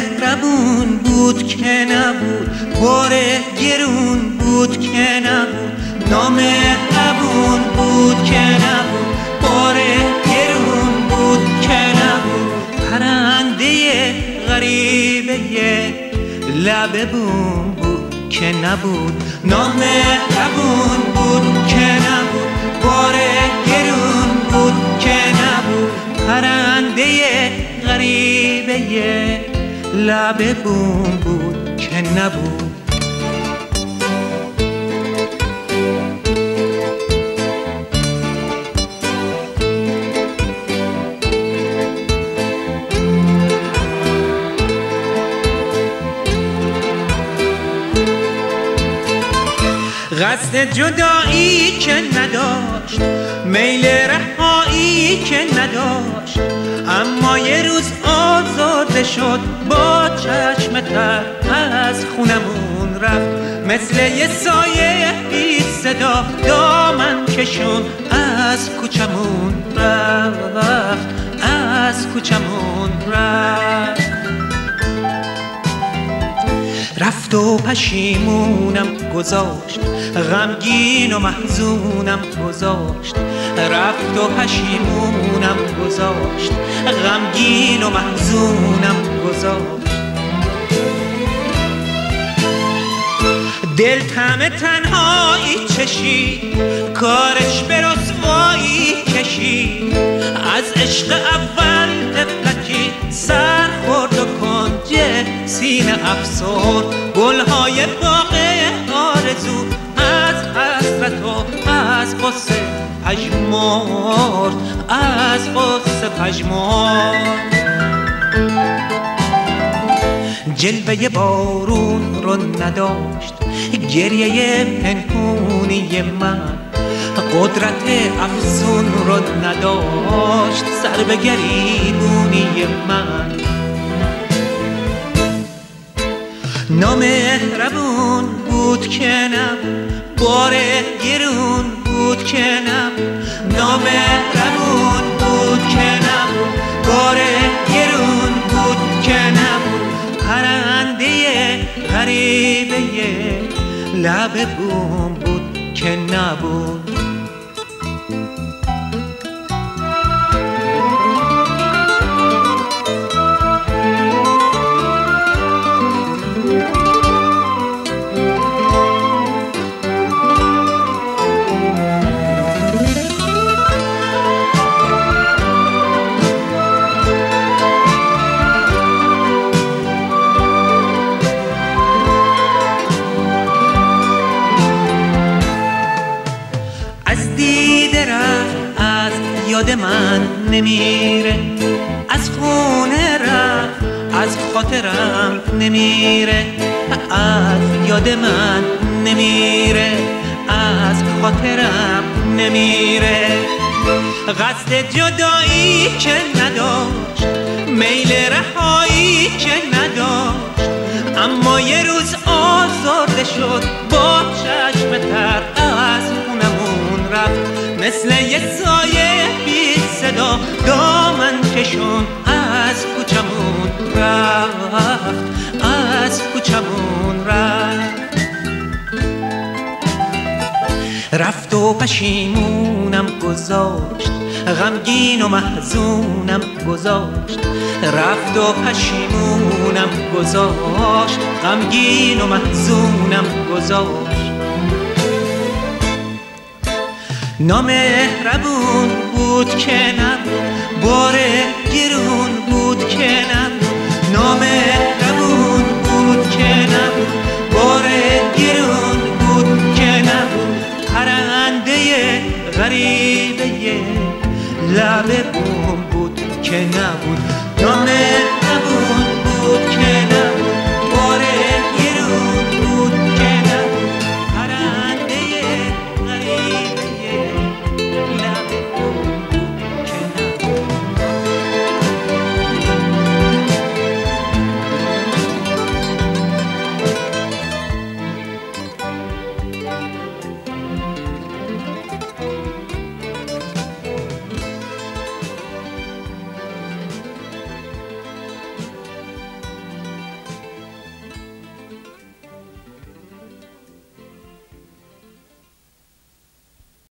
مهربون بود که نبود، بار گرون بود که نبود. نامهربون بود که نبود، بار گرون بود که نبود. پرنده غریبه لب بوم بود که نبود. نامهربون بود که نبود، بار گرون بود که نبود. پرنده غریبه لب بوم بود که نبود. قصد جدایی که نداشت، میل رهایی که نداشت، اما یه روز آزاده شد. با چشم تر از خونمون رفت، مثل یه سایه بی صدا دامن کشون از کوچمون رفت، از کوچمون رفت. رفت و پشیمونم گذاشت، غمگین و محزونم گذاشت. رفت و پشیمونم گذاشت، غمگین و محزونم گذاشت. دل طعم تنهایی چشید، کارش به رسوایی کشید. از عشق اول طفلکی سر خورد و کنج سینه افسرد. گلهای باغ آرزو از حسرت و از غصه پژمرد، از غصه پژمرد. جلوه بارون رو نداشت گریه پنهونی من، قدرت افسون رو نداشت سر به گریبونی من. نامهربون بود که نبود، بار گرون بود که نبود. نامهربون بود که نبود، بار گرون بود که نبود. پرنده غریبه لب بوم بود که نبود. یاد من نمیره، از خونه رفت از خاطرم نمیره. از یاد من نمیره، از خاطرم نمیره. قصد جدایی که نداشت، میل رهایی که نداشت، اما یه روز آزاده شد. با چشم تر از خونمون رفت، مثل یه سایه بی صدا دامن کشون از کوچمون رفت، از کوچمون رفت. رفت و پشیمونم گذاشت، غمگین و محزونم گذاشت. رفت و پشیمونم گذاشت، غمگین و محزونم گذاشت. نامهربون بود که نبود، بار گرون بود که نبود. نامهربون بود که نبود، بار گرون بود که نبود. پرنده غریبه لب